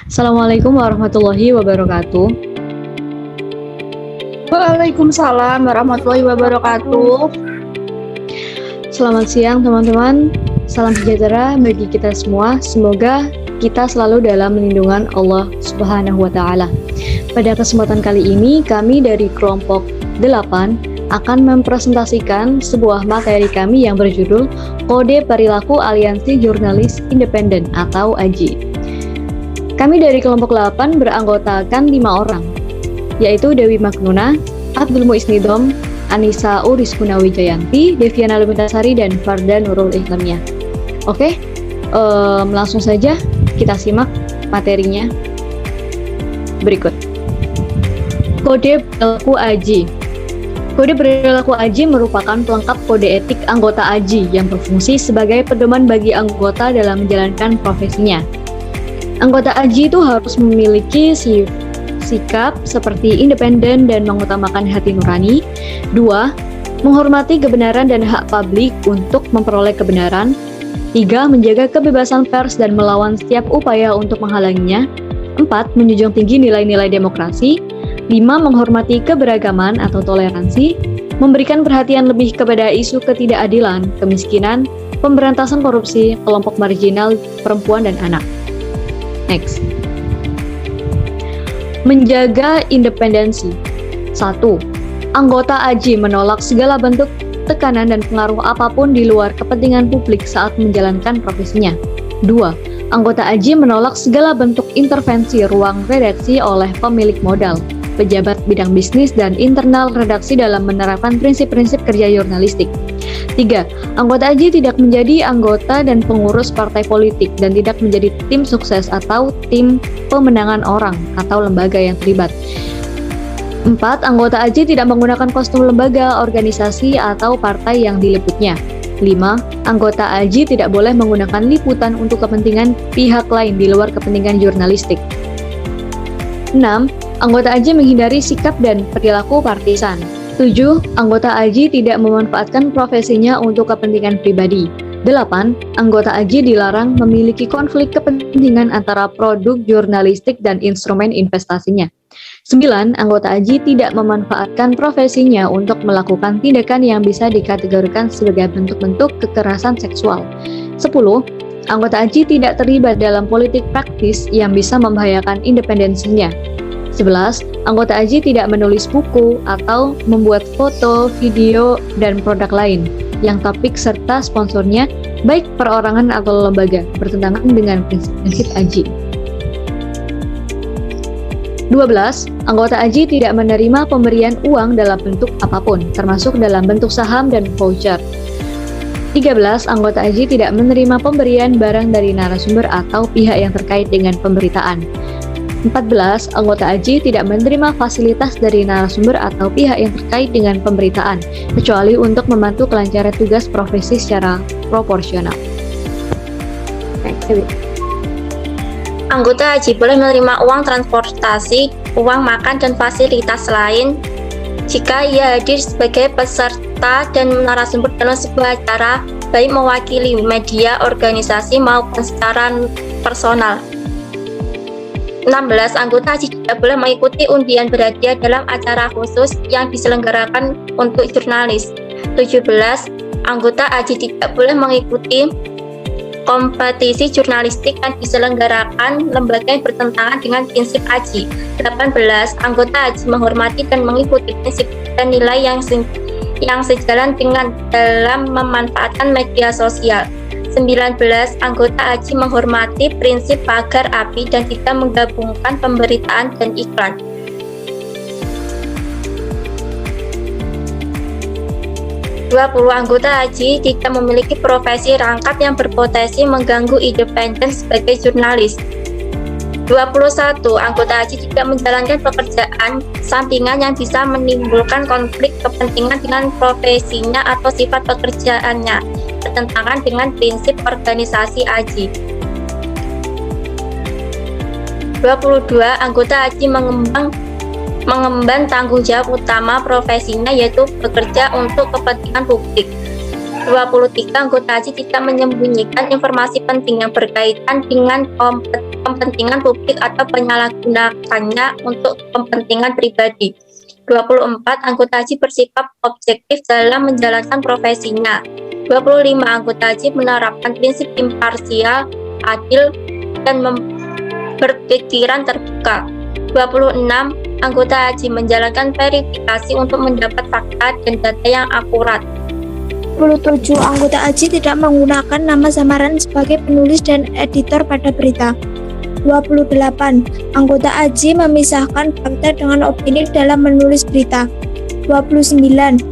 Assalamualaikum warahmatullahi wabarakatuh. Waalaikumsalam warahmatullahi wabarakatuh. Selamat siang teman-teman. Salam sejahtera bagi kita semua. Semoga kita selalu dalam lindungan Allah Subhanahu wa taala. Pada kesempatan kali ini kami dari kelompok 8 akan mempresentasikan sebuah materi kami yang berjudul Kode Perilaku Aliansi Jurnalis Independen atau AJI. Kami dari kelompok 8 beranggotakan 5 orang, yaitu Dewi Magnuna, Abdul Muiz Nidom, Anissa Uriskuna Wijayanti, Deviana Lumitasari, dan Farda Nurul Ihlamiyah. Oke, langsung saja kita simak materinya berikut. Kode Perilaku AJI. Kode Perilaku AJI merupakan pelengkap kode etik anggota AJI yang berfungsi sebagai pedoman bagi anggota dalam menjalankan profesinya. Anggota AJI itu harus memiliki sikap seperti independen dan mengutamakan hati nurani. 2. Menghormati kebenaran dan hak publik untuk memperoleh kebenaran. 3. Menjaga kebebasan pers dan melawan setiap upaya untuk menghalanginya. 4. Menjunjung tinggi nilai-nilai demokrasi. 5. Menghormati keberagaman atau toleransi. Memberikan perhatian lebih kepada isu ketidakadilan, kemiskinan, pemberantasan korupsi, kelompok marginal, perempuan, dan anak. Next. Menjaga independensi. 1. Anggota AJI menolak segala bentuk tekanan dan pengaruh apapun di luar kepentingan publik saat menjalankan profesinya. 2. Anggota AJI menolak segala bentuk intervensi ruang redaksi oleh pemilik modal, pejabat bidang bisnis, dan internal redaksi dalam menerapkan prinsip-prinsip kerja jurnalistik. 3. Anggota AJI tidak menjadi anggota dan pengurus partai politik dan tidak menjadi tim sukses atau tim pemenangan orang atau lembaga yang terlibat. 4. Anggota AJI tidak menggunakan kostum lembaga, organisasi, atau partai yang diliputnya. 5. Anggota AJI tidak boleh menggunakan liputan untuk kepentingan pihak lain di luar kepentingan jurnalistik. 6. Anggota AJI menghindari sikap dan perilaku partisan. 7. Anggota AJI tidak memanfaatkan profesinya untuk kepentingan pribadi. 8. Anggota AJI dilarang memiliki konflik kepentingan antara produk jurnalistik dan instrumen investasinya. 9. Anggota AJI tidak memanfaatkan profesinya untuk melakukan tindakan yang bisa dikategorikan sebagai bentuk-bentuk kekerasan seksual. 10. Anggota AJI tidak terlibat dalam politik praktis yang bisa membahayakan independensinya. 11. Anggota AJI tidak menulis buku atau membuat foto, video, dan produk lain yang topik serta sponsornya, baik perorangan atau lembaga, bertentangan dengan prinsip-prinsip AJI. 12. Anggota AJI tidak menerima pemberian uang dalam bentuk apapun, termasuk dalam bentuk saham dan voucher. 13. Anggota AJI tidak menerima pemberian barang dari narasumber atau pihak yang terkait dengan pemberitaan. 14. Anggota AJI tidak menerima fasilitas dari narasumber atau pihak yang terkait dengan pemberitaan, kecuali untuk membantu kelancaran tugas profesi secara proporsional. Anggota AJI boleh menerima uang transportasi, uang makan, dan fasilitas lain jika ia hadir sebagai peserta dan narasumber dalam sebuah acara, baik mewakili media, organisasi, maupun secara personal. 16. Anggota AJI tidak boleh mengikuti undian berhadiah dalam acara khusus yang diselenggarakan untuk jurnalis. 17. Anggota AJI tidak boleh mengikuti kompetisi jurnalistik yang diselenggarakan lembaga yang bertentangan dengan prinsip AJI. 18. Anggota AJI menghormati dan mengikuti prinsip dan nilai yang sejalan dengan dalam memanfaatkan media sosial. 19. Anggota AJI menghormati prinsip pagar api dan tidak menggabungkan pemberitaan dan iklan. 20. Anggota AJI tidak memiliki profesi rangkap yang berpotensi mengganggu independensi sebagai jurnalis. 21. Anggota AJI tidak menjalankan pekerjaan sampingan yang bisa menimbulkan konflik kepentingan dengan profesinya atau sifat pekerjaannya, bertentangan dengan prinsip organisasi AJI. 22. Anggota AJI mengemban tanggung jawab utama profesinya, yaitu bekerja untuk kepentingan publik. 23. Anggota AJI tidak menyembunyikan informasi penting yang berkaitan dengan kepentingan publik atau penyalahgunakannya untuk kepentingan pribadi. 24. Anggota AJI bersikap objektif dalam menjalankan profesinya. 25. Anggota AJI menerapkan prinsip imparsial, adil, dan berpikiran terbuka. 26. Anggota AJI menjalankan verifikasi untuk mendapat fakta dan data yang akurat. 27. Anggota AJI tidak menggunakan nama samaran sebagai penulis dan editor pada berita. 28. Anggota AJI memisahkan fakta dengan opini dalam menulis berita. 29.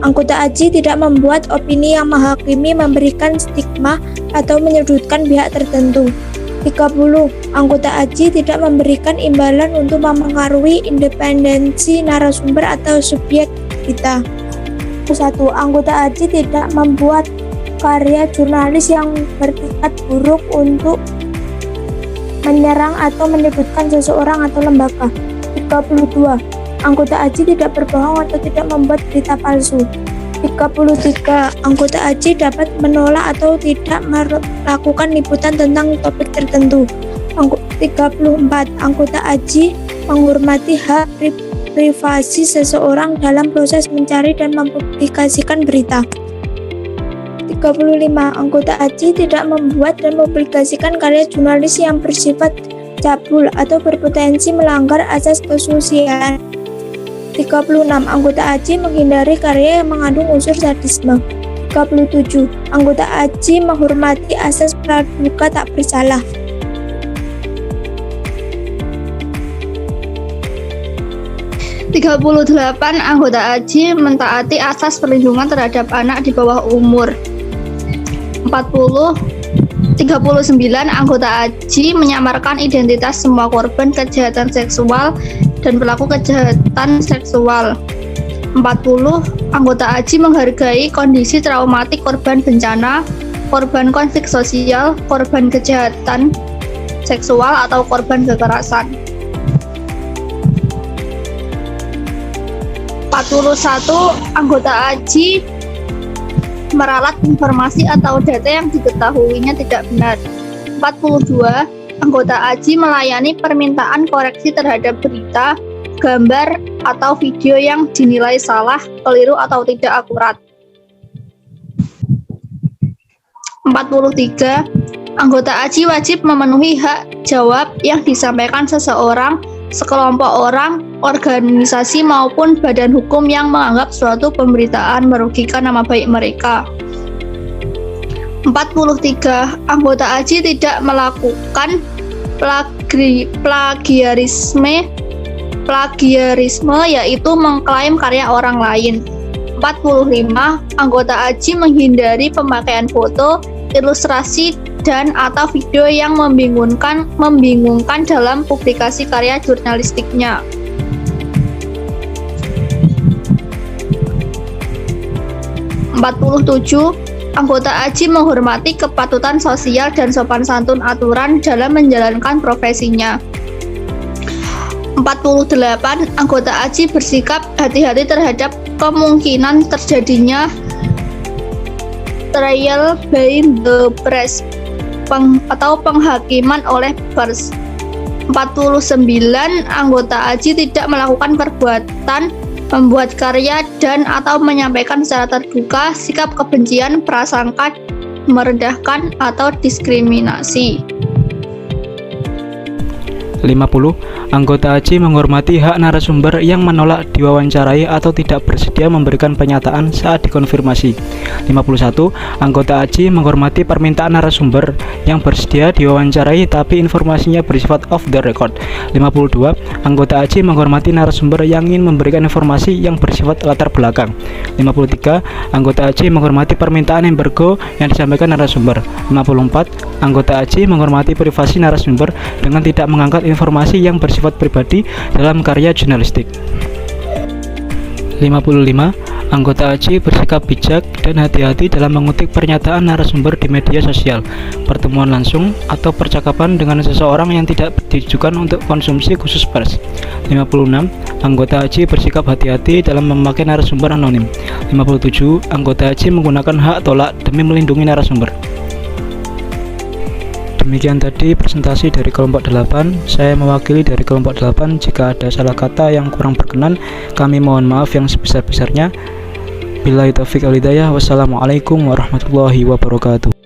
Anggota AJI tidak membuat opini yang menghakimi, memberikan stigma, atau menyudutkan pihak tertentu. 30. Anggota AJI tidak memberikan imbalan untuk mempengaruhi independensi narasumber atau subjek berita. 1. Anggota AJI tidak membuat karya jurnalis yang bertingkat buruk untuk menyerang atau menyudutkan seseorang atau lembaga. 32. Anggota AJI tidak berbohong atau tidak membuat berita palsu. 33. Anggota AJI dapat menolak atau tidak melakukan liputan tentang topik tertentu. 34. Anggota AJI menghormati hak privasi seseorang dalam proses mencari dan mempublikasikan berita. 35. Anggota AJI tidak membuat dan mempublikasikan karya jurnalis yang bersifat cabul atau berpotensi melanggar asas kesusilaan. 36. Anggota AJI menghindari karya yang mengandung unsur sadisme. 37. Anggota AJI menghormati asas praduga tak bersalah. 38. Anggota AJI mentaati asas perlindungan terhadap anak di bawah umur. 39. Anggota AJI menyamarkan identitas semua korban kejahatan seksual dan pelaku kejahatan seksual. 40. Anggota AJI menghargai kondisi traumatik korban bencana, korban konflik sosial, korban kejahatan seksual atau korban kekerasan. 41. Anggota AJI meralat informasi atau data yang diketahuinya tidak benar. 42. Anggota AJI melayani permintaan koreksi terhadap berita, gambar, atau video yang dinilai salah, keliru, atau tidak akurat. 43. Anggota AJI wajib memenuhi hak jawab yang disampaikan seseorang, sekelompok orang, organisasi maupun badan hukum yang menganggap suatu pemberitaan merugikan nama baik mereka. 43. Anggota AJI tidak melakukan plagiarisme yaitu mengklaim karya orang lain. 45. Anggota AJI menghindari pemakaian foto, ilustrasi, dan atau video yang membingungkan dalam publikasi karya jurnalistiknya. 47. Anggota AJI menghormati kepatutan sosial dan sopan santun aturan dalam menjalankan profesinya. 48. Anggota AJI bersikap hati-hati terhadap kemungkinan terjadinya trial by the press atau penghakiman oleh pers. 49. Anggota AJI tidak melakukan perbuatan membuat karya dan atau menyampaikan secara terbuka sikap kebencian, prasangka merendahkan atau diskriminasi. 50. Anggota AJI menghormati hak narasumber yang menolak diwawancarai atau tidak bersedia memberikan pernyataan saat dikonfirmasi. 51. Anggota AJI menghormati permintaan narasumber yang bersedia diwawancarai tapi informasinya bersifat off the record. 52. Anggota AJI menghormati narasumber yang ingin memberikan informasi yang bersifat latar belakang. 53. Anggota AJI menghormati permintaan embargo yang disampaikan narasumber. 54. Anggota AJI menghormati privasi narasumber dengan tidak mengangkat informasi yang bersifat pribadi dalam karya jurnalistik. 55. Anggota AJI bersikap bijak dan hati-hati dalam mengutip pernyataan narasumber di media sosial, pertemuan langsung, atau percakapan dengan seseorang yang tidak ditujukan untuk konsumsi khusus pers. 56. Anggota AJI bersikap hati-hati dalam memakai narasumber anonim. 57. Anggota AJI menggunakan hak tolak demi melindungi narasumber. Demikian tadi presentasi dari kelompok 8. Saya mewakili dari kelompok 8. Jika ada salah kata yang kurang berkenan, kami mohon maaf yang sebesar-besarnya. Billahi taufiq wal hidayah. Wassalamualaikum warahmatullahi wabarakatuh.